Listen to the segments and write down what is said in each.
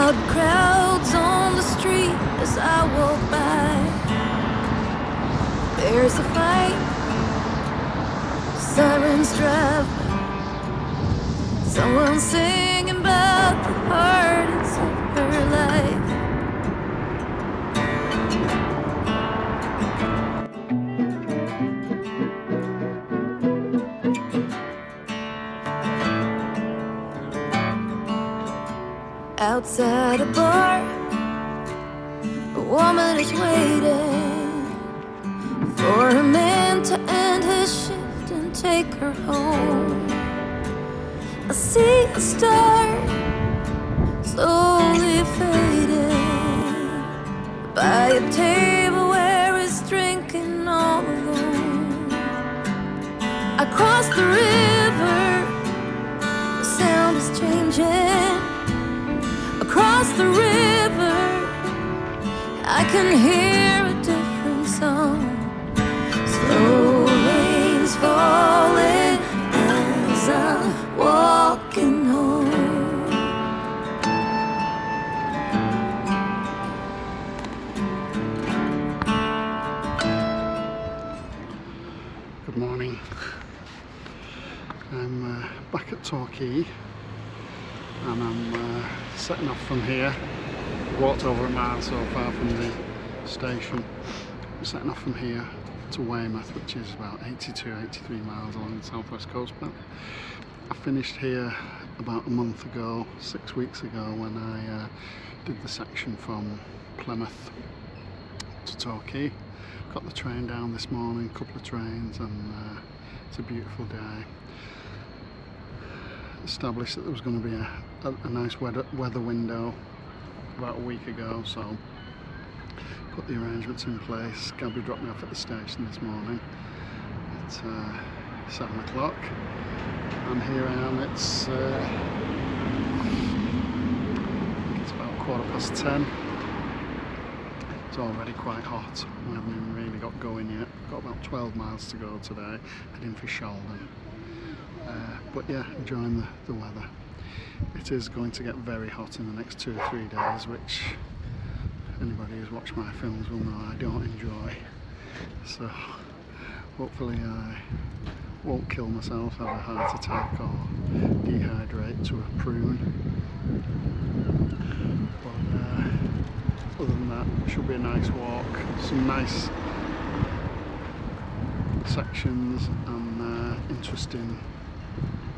Loud crowds on the street as I walk by. There's a fight, sirens drive by. Someone singing about the hardest of her life. Outside a bar, a woman is waiting for a man to end his shift and take her home. I see a star slowly fading by a table where he's drinking all alone. I cross the river, the sound is changing. Across the river, I can hear a different song. Slow rains falling as I'm walking home. Good morning. I'm back at Torquay and I'm setting off from here. Walked over a mile so far from the station. I'm setting off from here to Weymouth, which is about 83 miles along the southwest coast belt. I finished here about a month ago, 6 weeks ago, when I did the section from Plymouth to Torquay. Got the train down this morning, a couple of trains, and it's a beautiful day. Established that there was going to be a nice weather window about a week ago, so put the arrangements in place. Gabby dropped me off at the station this morning at 7 o'clock, and here I am. It's about 10:15. It's already quite hot. We haven't even really got going yet. Got about 12 miles to go today, heading for Sheldon. But yeah, enjoying the weather. It is going to get very hot in the next 2 or 3 days, which anybody who's watched my films will know I don't enjoy. So hopefully I won't kill myself, have a heart attack or dehydrate to a prune. But other than that, it should be a nice walk. Some nice sections and interesting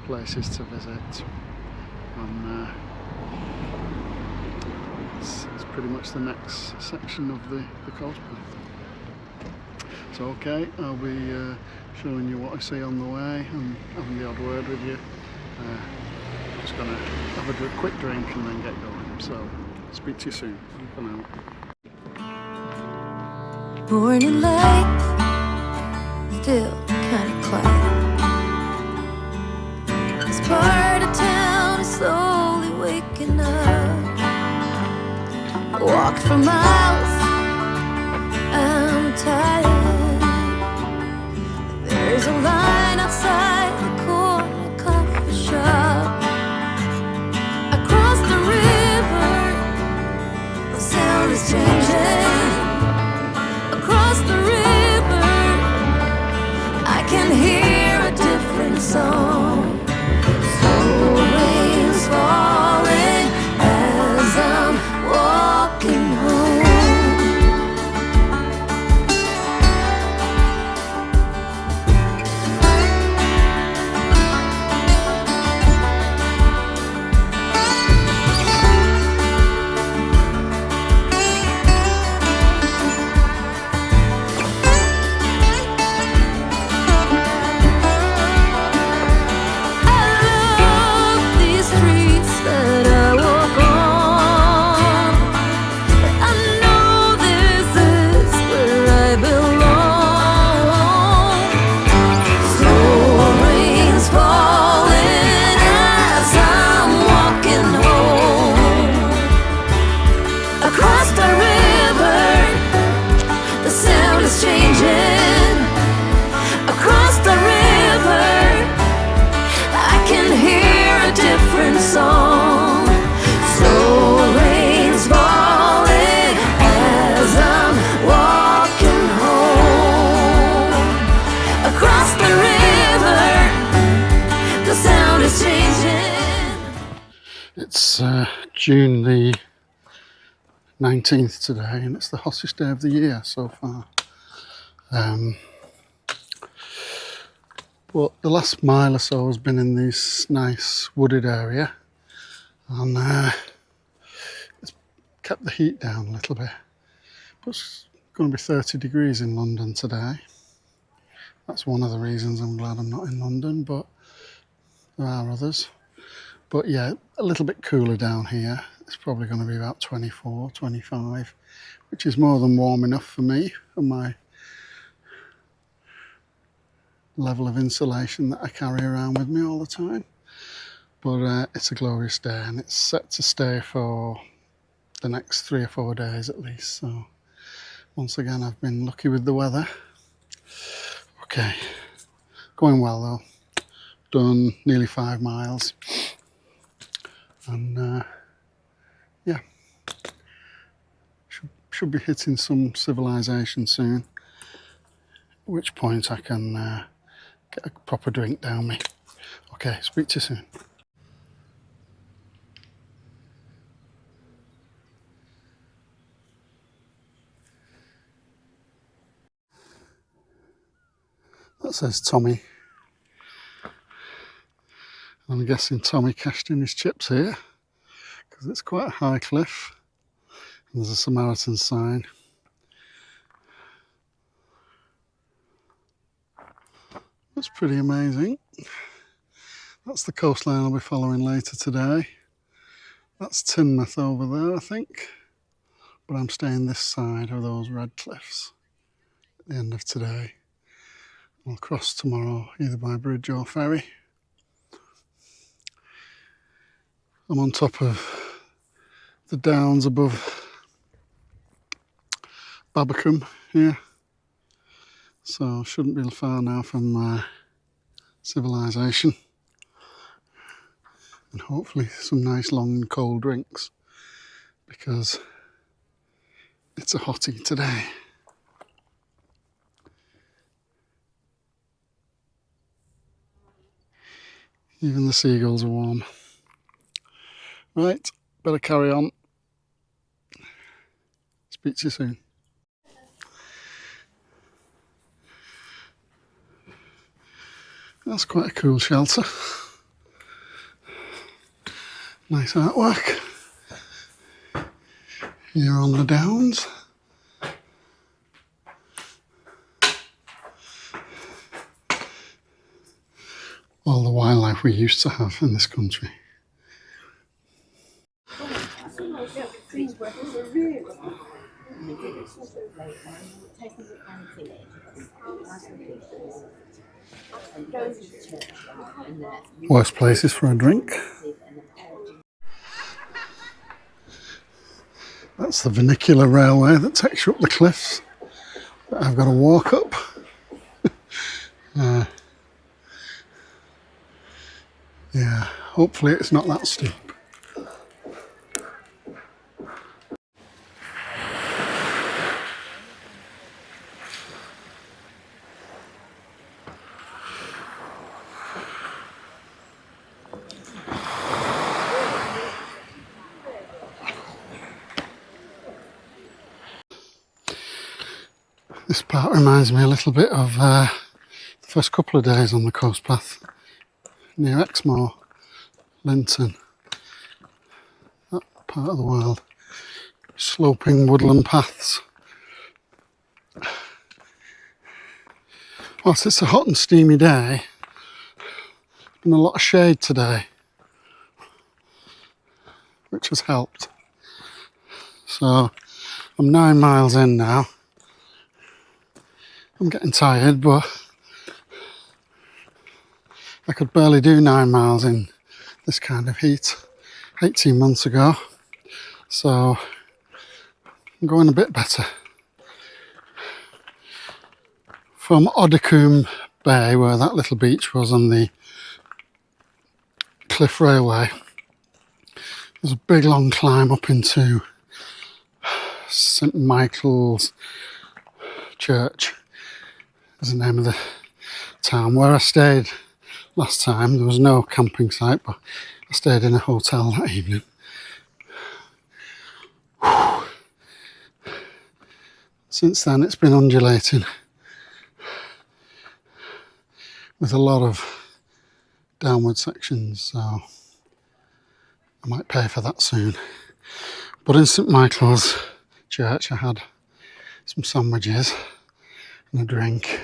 places to visit, and it's pretty much the next section of the coast path. So okay, I'll be showing you what I see on the way and having the odd word with you. Just gonna have a quick drink and then get going, so speak to you soon. For now. Morning light, still kinda quiet. This part of town is slowly waking up. I walked for miles, I'm tired. There's a line outside the corner coffee shop. I crossed the river, the sound is changing. Across the river, I can hear a different song. Slow rains falling as I'm walking home. It's June the 19th today, and it's the hottest day of the year so far. But the last mile or so has been in this nice wooded area, and it's kept the heat down a little bit. But it's going to be 30 degrees in London today. That's one of the reasons I'm glad I'm not in London, but there are others. But yeah, a little bit cooler down here. It's probably going to be about 24, 25, which is more than warm enough for me and my level of insulation that I carry around with me all the time. But it's a glorious day, and it's set to stay for the next 3 or 4 days at least. So once again, I've been lucky with the weather. Okay, going well though. Done nearly 5 miles. And yeah, should be hitting some civilization soon, at which point I can get a proper drink down me. Okay, speak to you soon. That says Tommy. I'm guessing Tommy cashed in his chips here, because it's quite a high cliff. And there's a Samaritan sign. That's pretty amazing. That's the coastline I'll be following later today. That's Teignmouth over there, I think. But I'm staying this side of those red cliffs at the end of today. I'll cross tomorrow either by bridge or ferry. I'm on top of the downs above Babbacombe here, so shouldn't be far now from civilization, and hopefully some nice long cold drinks, because it's a hottie today. Even the seagulls are warm. Right, better carry on. Speak to you soon. That's quite a cool shelter. Nice artwork. Here on the downs. All the wildlife we used to have in this country. Worst places for a drink. That's the vernacular railway that takes you up the cliffs that I've got to walk up. Yeah, hopefully it's not that steep. This part reminds me a little bit of the first couple of days on the coast path near Exmoor, Linton, that part of the world. Sloping woodland paths. Whilst it's a hot and steamy day, there's been a lot of shade today, which has helped. So I'm 9 miles in now. I'm getting tired, but I could barely do 9 miles in this kind of heat 18 months ago. So I'm going a bit better. From Oddicombe Bay, where that little beach was on the cliff railway, there's a big long climb up into St Michael's Church, is the name of the town where I stayed last time. There was no camping site, but I stayed in a hotel that evening. Since then it's been undulating with a lot of downward sections, so I might pay for that soon. But in St Michael's Church I had some sandwiches and a drink,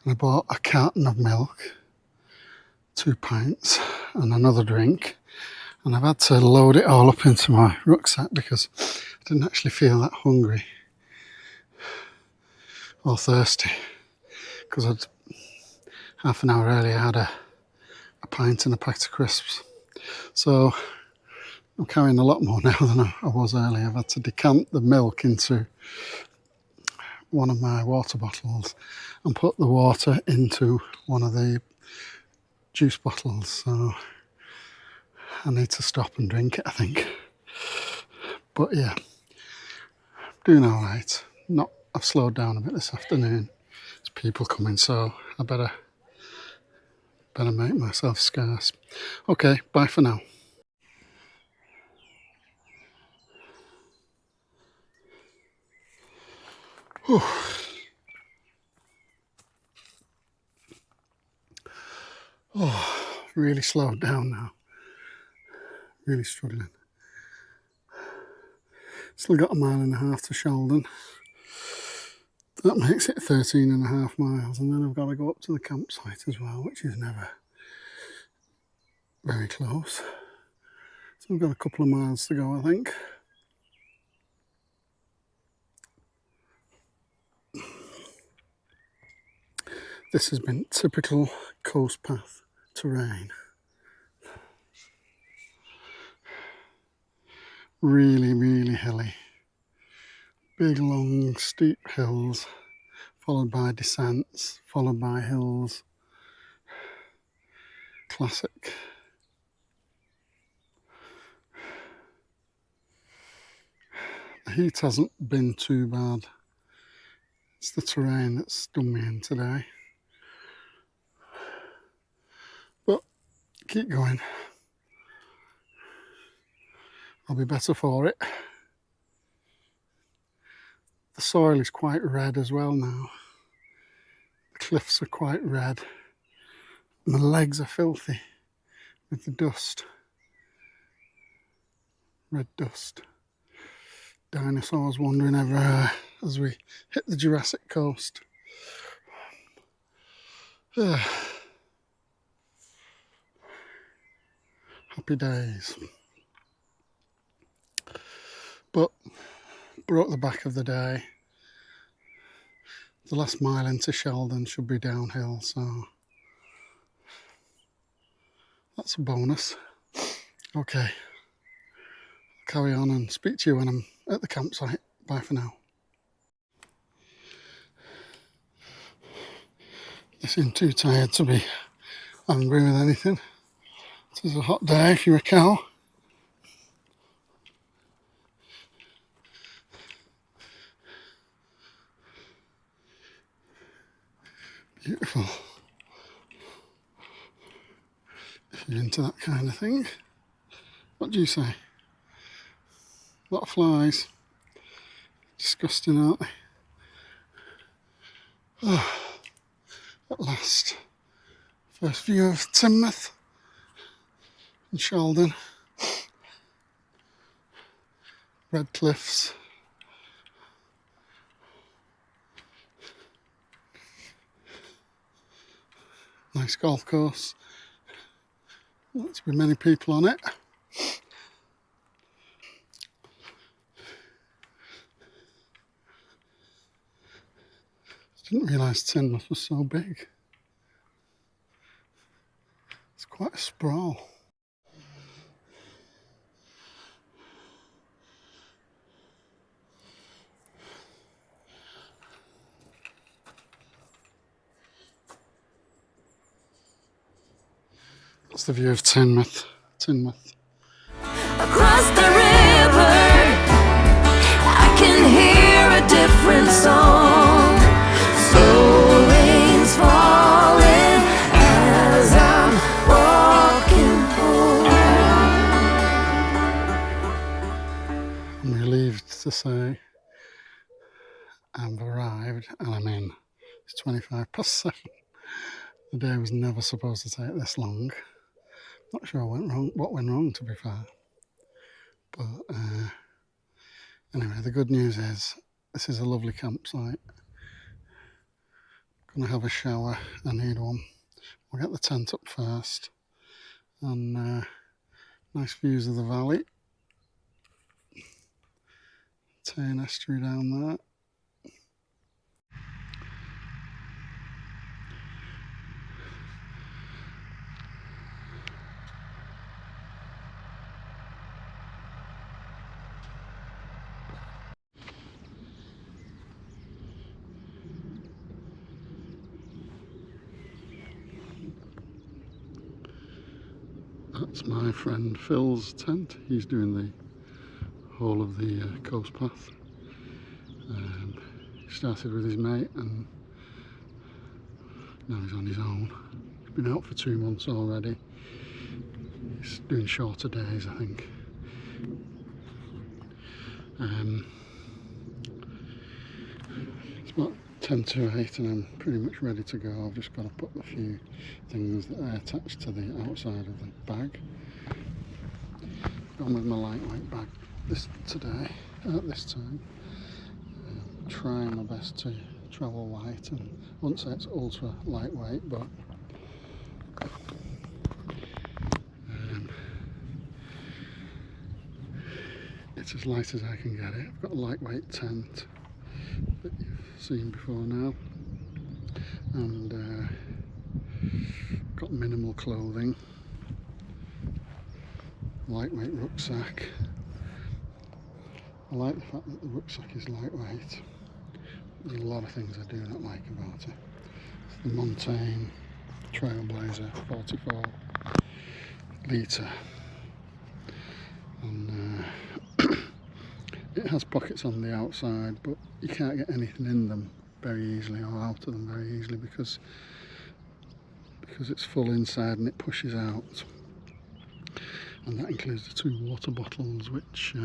and I bought a carton of milk, 2 pints and another drink, and I've had to load it all up into my rucksack because I didn't actually feel that hungry or thirsty, because I'd half an hour earlier had a pint and a packet of crisps. So I'm carrying a lot more now than I was earlier. I've had to decant the milk into one of my water bottles and put the water into one of the juice bottles, so I need to stop and drink it, I think. But yeah, doing all right. I've slowed down a bit this afternoon. There's people coming, so I better make myself scarce. Okay, bye for now. Whew. Oh, really slowed down now. Really struggling. Still got 1.5 miles to Sheldon. That makes it 13.5 miles, and then I've got to go up to the campsite as well, which is never very close. So I've got a couple of miles to go, I think. This has been typical coast path terrain. Really, really hilly. Big, long, steep hills, followed by descents, followed by hills. Classic. The heat hasn't been too bad. It's the terrain that's done me in today. But keep going. I'll be better for it. The soil is quite red as well now. The cliffs are quite red. My legs are filthy with the dust. Red dust. Dinosaurs wandering everywhere as we hit the Jurassic Coast. Happy days. But broke the back of the day. The last mile into Sheldon should be downhill, so that's a bonus. Okay, carry on and speak to you when I'm at the campsite. Bye for now. You seem too tired to be angry with anything. It is a hot day if you're a cow. Beautiful. If you're into that kind of thing. What do you say? A lot of flies. Disgusting, aren't they? Oh, at last. First view of Weymouth and Sheldon. Red cliffs. Nice golf course. Not to be many people on it. Didn't realise Weymouth was so big. It's quite a sprawl. That's the view of Weymouth. Across the river, I can hear a different song. Slow rains falling as I'm walking home. to say I've arrived and I'm in. It's 7:25. The day was never supposed to take this long. Not sure what went wrong, to be fair. But anyway, the good news is this is a lovely campsite. Gonna have a shower. I need one. We'll get the tent up first, and nice views of the valley. Tyne estuary down there. That's my friend Phil's tent. He's doing the whole of the coast path. He started with his mate and now he's on his own. He's been out for 2 months already. He's doing shorter days, I think. It's about 10 to 8 and I'm pretty much ready to go. I've just got to put a few things that I attached to the outside of the bag. Gone with my lightweight bag this time. Trying my best to travel light, and I won't say it's ultra lightweight, but it's as light as I can get it. I've got a lightweight tent that you've seen before now, and got minimal clothing, lightweight rucksack. I like the fact that the rucksack is lightweight. There's a lot of things I do not like about it. It's the Montane Trailblazer 44 litre, and it has pockets on the outside, but you can't get anything in them very easily or out of them very easily because it's full inside and it pushes out. And that includes the 2 water bottles, which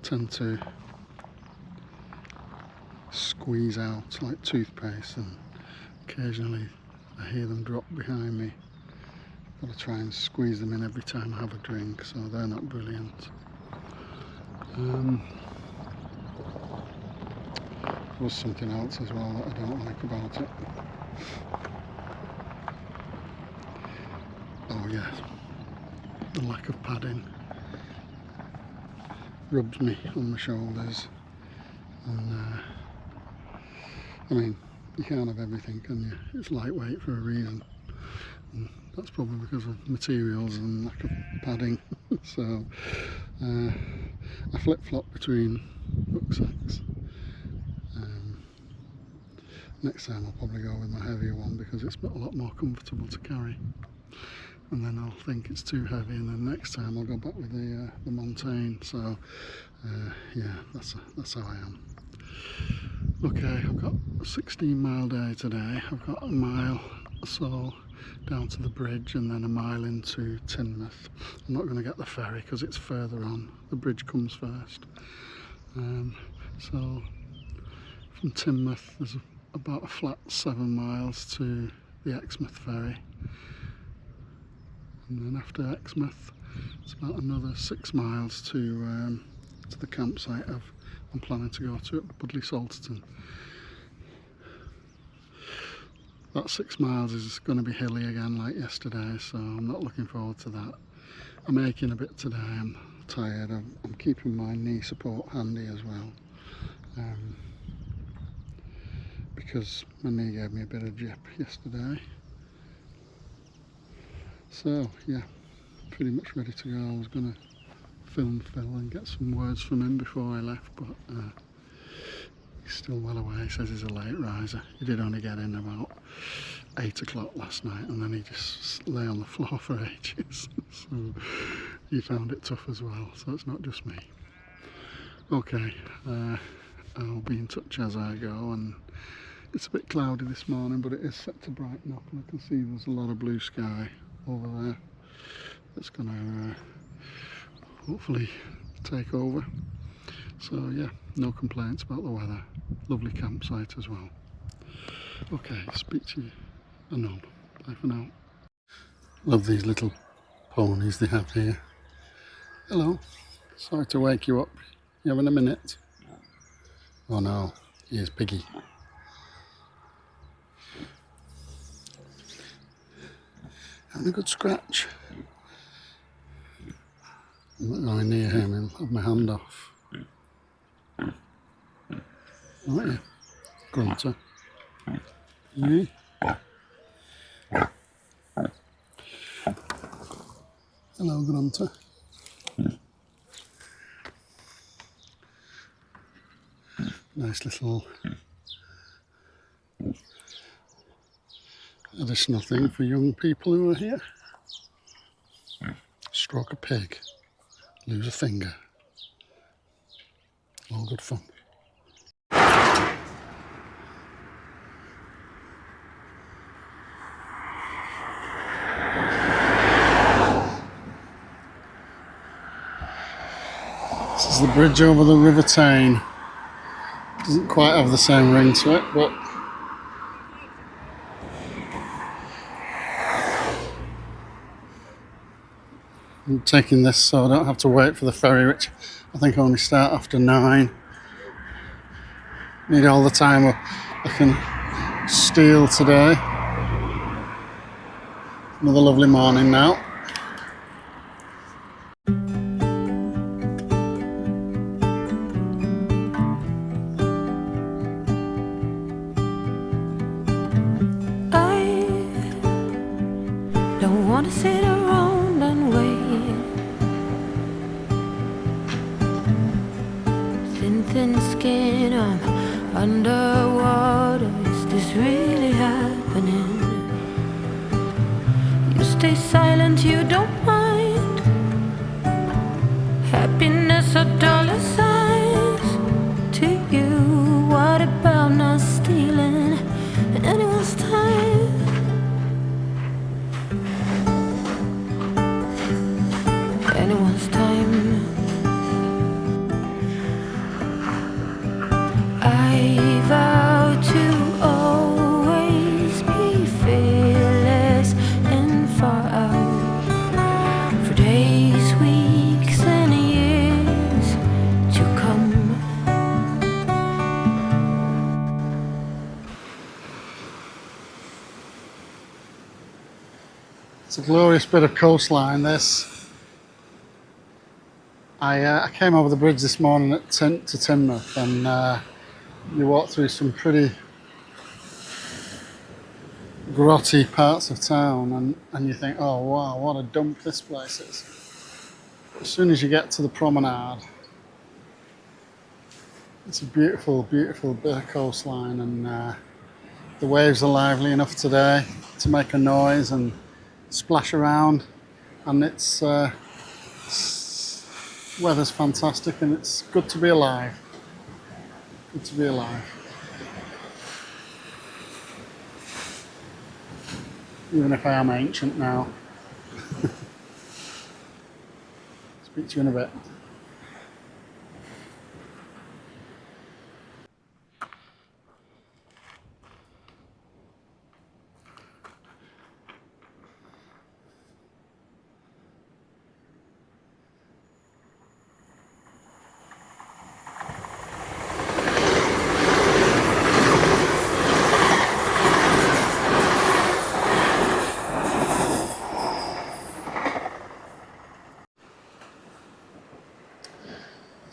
tend to squeeze out like toothpaste, and occasionally I hear them drop behind me. I've got to try and squeeze them in every time I have a drink, so they're not brilliant. There's something else as well that I don't like about it. Oh yeah, the lack of padding rubs me on my shoulders, and I mean, you can't have everything, can you? It's lightweight for a reason, and that's probably because of materials and lack of padding. So I flip-flop between rucksacks. Next time I'll probably go with my heavier one because it's a lot more comfortable to carry, and then I'll think it's too heavy, and then next time I'll go back with the Montane. So yeah, that's how I am. Okay, I've got a 16-mile day today. I've got a mile or so down to the bridge and then a mile into Teignmouth. I'm not going to get the ferry because it's further on. The bridge comes first. So from Teignmouth there's about a flat 7 miles to the Exmouth ferry, and then after Exmouth it's about another 6 miles to the campsite I'm planning to go to at Budleigh Salterton. That 6 miles is going to be hilly again like yesterday, so I'm not looking forward to that. I'm aching a bit today, I'm tired, I'm keeping my knee support handy as well, because my knee gave me a bit of jip yesterday. So yeah, pretty much ready to go. I was going to film Phil and get some words from him before I left, but he's still well away. He says he's a late riser. He did only get in about 8 o'clock last night, and then he just lay on the floor for ages. So he found it tough as well, so it's not just me. Okay, I'll be in touch as I go, and it's a bit cloudy this morning, but it is set to brighten up, and I can see there's a lot of blue sky over there that's going to hopefully take over. So yeah, no complaints about the weather. Lovely campsite as well. Okay, speak to you anon. Bye for now. Love these little ponies they have here. Hello, sorry to wake you up. You having a minute? Oh no, here's Piggy. Having a good scratch. I'm not going near him, he'll have my hand off. Right, yeah. Grunter. Yeah. Hello, Grunter. Nice little additional thing for young people who are here. Stroke a pig, lose a finger. All good fun. This is the bridge over the River Tyne. Doesn't quite have the same ring to it, but I'm taking this so I don't have to wait for the ferry, which I think only start after 9. Need all the time I can steal today. Another lovely morning now. I don't want to sit around and wait. Thin skin, I'm underwater. Is this really happening? You stay silent, you don't mind. Happiness or dollar signs to you. What about not stealing anyone's time? Anyone's time. I vow to always be fearless and far out for days, weeks, and years to come. It's a glorious bit of coastline, this. I came over the bridge this morning at to Teignmouth, and you walk through some pretty grotty parts of town, and you think, oh wow, what a dump this place is. As soon as you get to the promenade, it's a beautiful, beautiful bit of coastline, and the waves are lively enough today to make a noise and splash around, and it's weather's fantastic, and it's good to be alive. Good to be alive. Even if I am ancient now. Speak to you in a bit.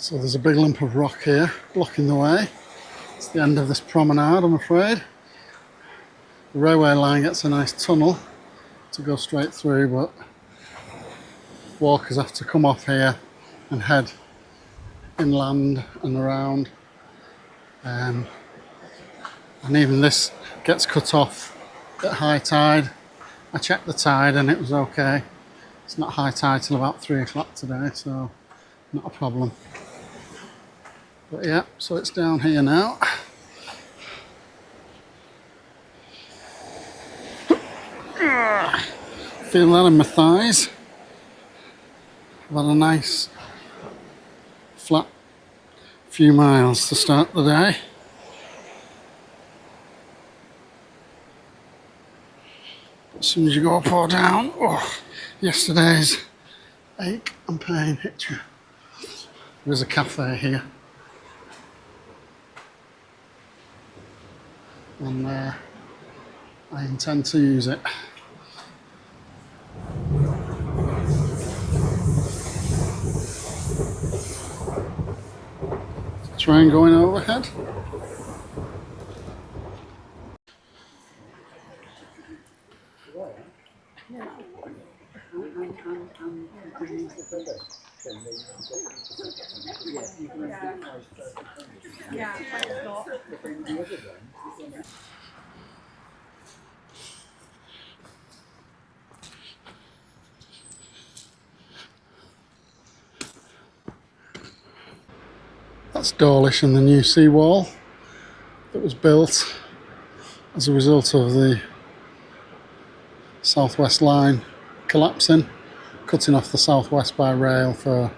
So there's a big lump of rock here blocking the way. It's the end of this promenade, I'm afraid. The railway line gets a nice tunnel to go straight through, but walkers have to come off here and head inland and around. And even this gets cut off at high tide. I checked the tide and it was okay. It's not high tide till about 3 o'clock today, so not a problem. But yeah, so it's down here now. Feel that in my thighs. I've had a nice flat A few miles to start the day. As soon as you go up or down, oh, yesterday's ache and pain hit you. There's a cafe here. And I intend to use it. Train going overhead. That's Dawlish and the new seawall that was built as a result of the Southwest line collapsing, cutting off the Southwest by rail for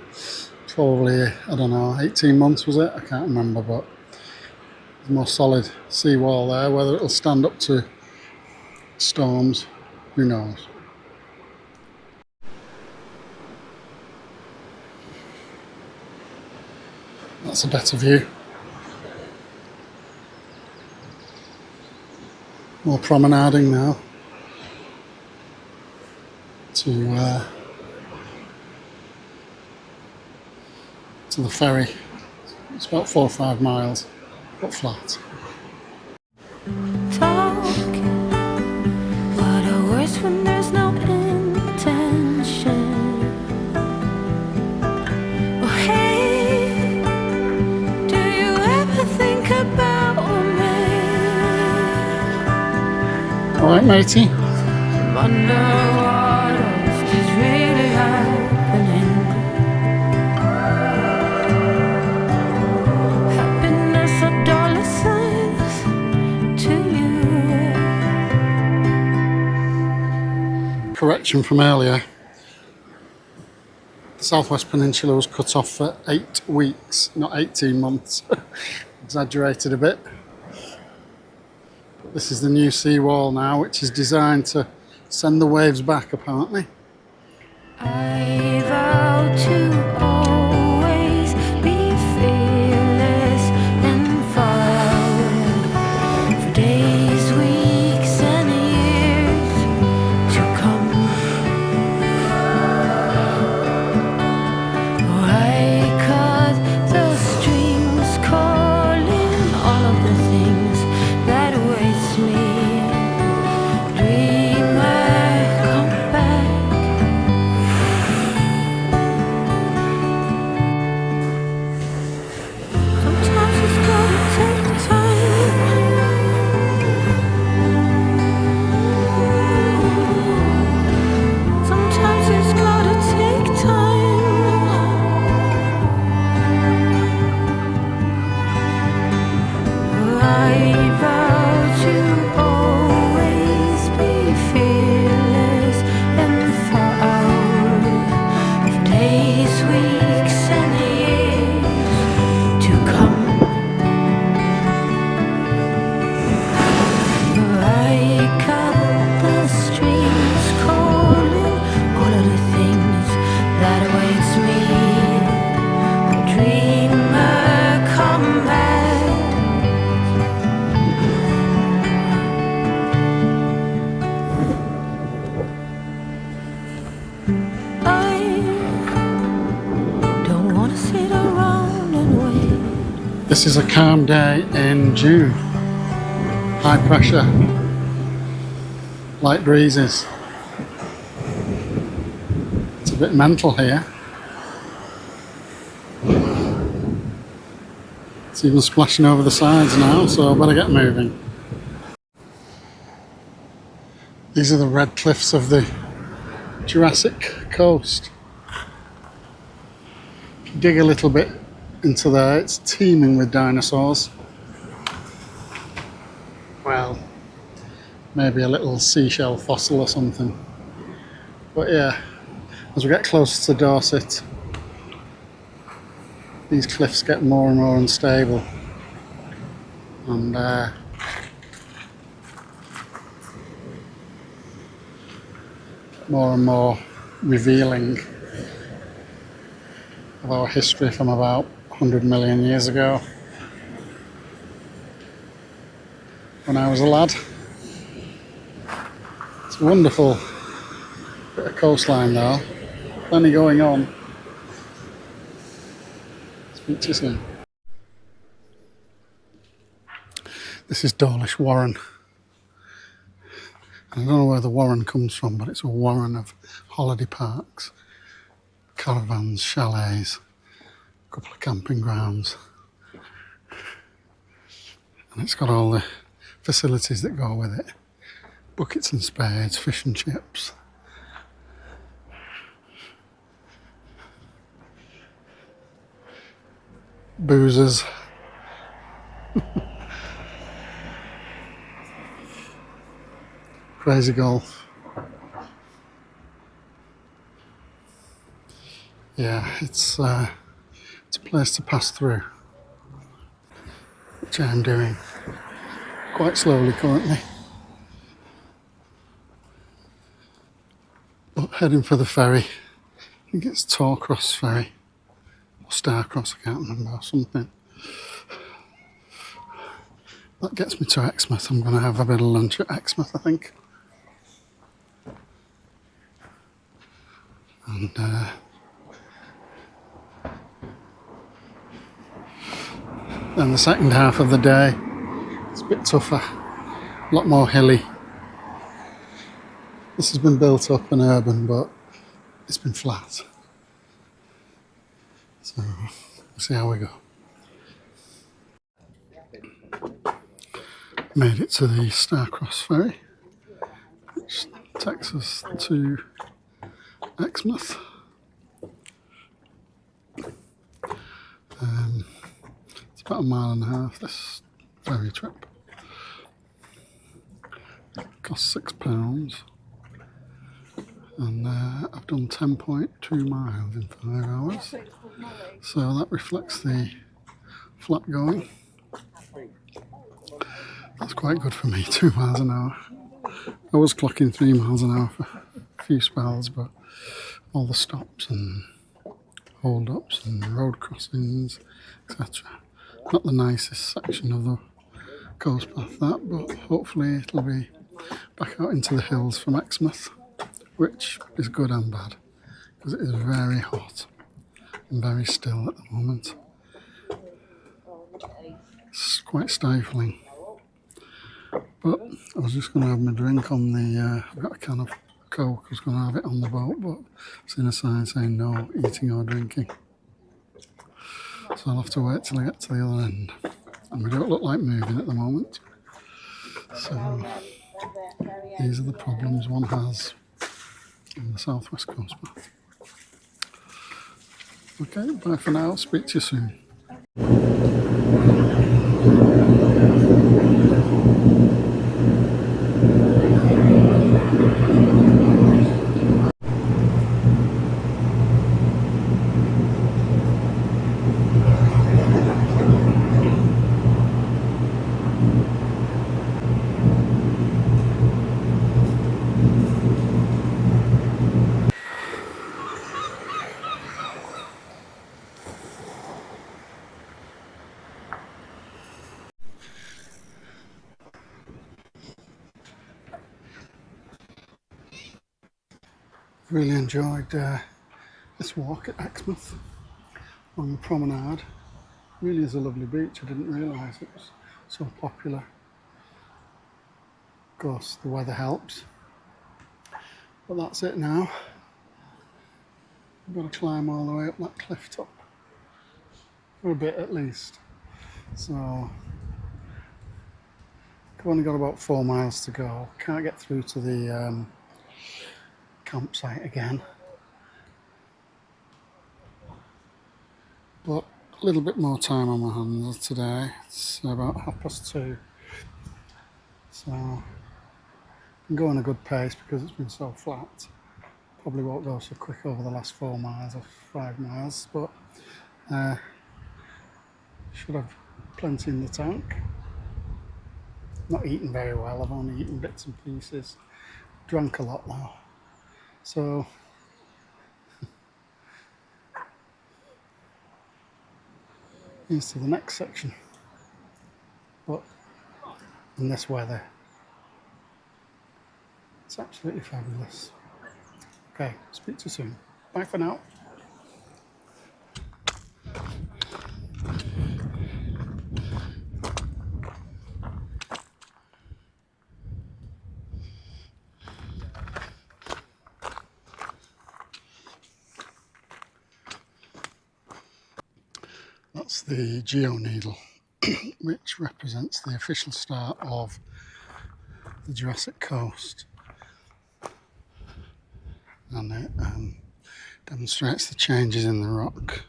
probably, I don't know, 18 months was it? I can't remember, but there's a more solid seawall there. Whether it'll stand up to storms, who knows. That's a better view. More promenading now to the ferry. It's about 4 or 5 miles, but flat. Talking, what a words when there's no intention. Oh hey, do you ever think about me? All right, matey. Wonder what else is really happening. Happiness or dollar signs to you. Correction from earlier. The Southwest Peninsula was cut off for 8 weeks, not 18 months. Exaggerated a bit. But this is the new seawall now, which is designed to send the waves back, apparently. I vow to always be fearless and follow for days, weeks, and years to come. Oh, I cut the strings, calling all of the things that awaits me. Dreamer, come back. Sometimes it's gonna take time. Sometimes it's gonna take time. I vow to always be fearless and far out for days, weeks, and years to come. I cut the strings, calling all of the things that awaits me. Dreamer, come back. I don't wanna sit around and wait. This is a calm day in June. High pressure, light breezes. It's a bit mental here. It's even splashing over the sides now, so I better get moving. These are the red cliffs of the Jurassic Coast. If you dig a little bit into there, it's teeming with dinosaurs. Well, maybe a little seashell fossil or something. But yeah, as we get closer to Dorset, these cliffs get more and more unstable, and more and more revealing of our history from about 100 million years ago when I was a lad. It's a wonderful bit of coastline though, plenty going on. Speak to you soon. This is Dawlish Warren. I don't know where the Warren comes from, but it's a warren of holiday parks, caravans, chalets, a couple of camping grounds. And it's got all the facilities that go with it. Buckets and spades, fish and chips. Boozers. Crazy golf. Yeah, it's a place to pass through, which I'm doing quite slowly currently. But heading for the ferry. I think it's Torquay ferry, or Starcross, I can't remember, or something. That gets me to Exmouth. I'm going to have a bit of lunch at Exmouth, I think. And then the second half of the day, it's a bit tougher, a lot more hilly. This has been built up and urban, but it's been flat. So we'll see how we go. Made it to the Starcross ferry, which takes us to Exmouth. It's about 1.5 miles this ferry trip. It costs £6, and I've done 10.2 miles in 5 hours. So that reflects the flat going. That's quite good for me, 2 miles an hour. I was clocking 3 miles an hour for a few spells, but all the stops and hold-ups and road crossings, etc. Not the nicest section of the coast path that, but hopefully it'll be back out into the hills from Exmouth, which is good and bad, because it is very hot and very still at the moment. It's quite stifling. But I was just going to have my drink on the, I've got a can of Coke, I was going to have it on the boat, but I've seen a sign saying no eating or drinking. So I'll have to wait till I get to the other end. And we don't look like moving at the moment. So these are the problems one has on the southwest coast path. Okay, bye for now, speak to you soon. Really enjoyed this walk at Exmouth on the promenade. Really is a lovely beach. I didn't realise it was so popular. Of course, the weather helps. But that's it now. I've got to climb all the way up that cliff top. For a bit at least. So I've only got about 4 miles to go. Can't get through to the campsite again, but a little bit more time on my hands today. It's about 2:30, so I'm going a good pace because it's been so flat. Probably won't go so quick over the last 4 miles or 5 miles, but Should have plenty in the tank. Not eaten very well, I've only eaten bits and pieces. Drank a lot though. So here's to the next section. But in this weather, it's absolutely fabulous. Okay, speak to you soon. Bye for now. That's the geo needle, which represents the official start of the Jurassic Coast, and it demonstrates the changes in the rock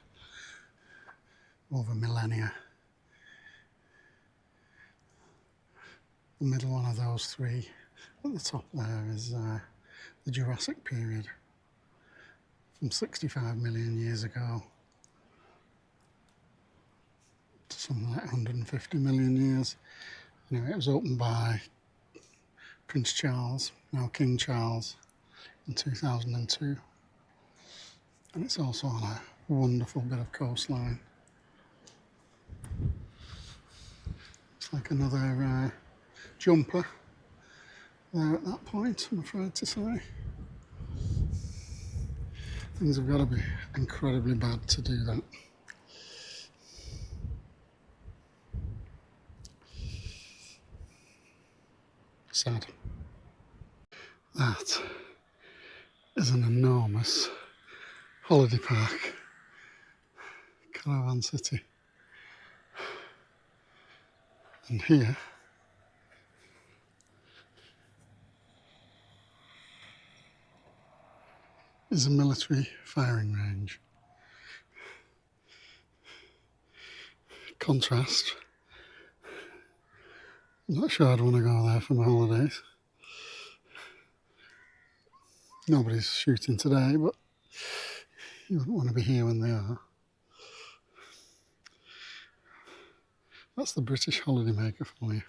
over millennia. The middle one of those three at the top there is the Jurassic period from 65 million years ago to something like 150 million years. Anyway, it was opened by Prince Charles, now King Charles, in 2002. And it's also on a wonderful bit of coastline. It's like another jumper there at that point, I'm afraid to say. Things have got to be incredibly bad to do that. Sad. That is an enormous holiday park, caravan city. And here is a military firing range. Contrast. I'm not sure I'd want to go there for my holidays. Nobody's shooting today, but you wouldn't want to be here when they are. That's the British holidaymaker for you.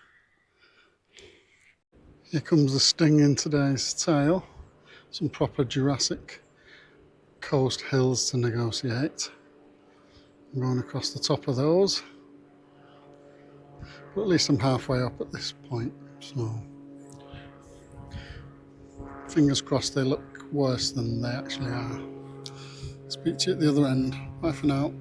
Here comes the sting in today's tale. Some proper Jurassic Coast hills to negotiate. I'm going across the top of those. But at least I'm halfway up at this point, so fingers crossed they look worse than they actually are. Speak to you at the other end. Bye for now.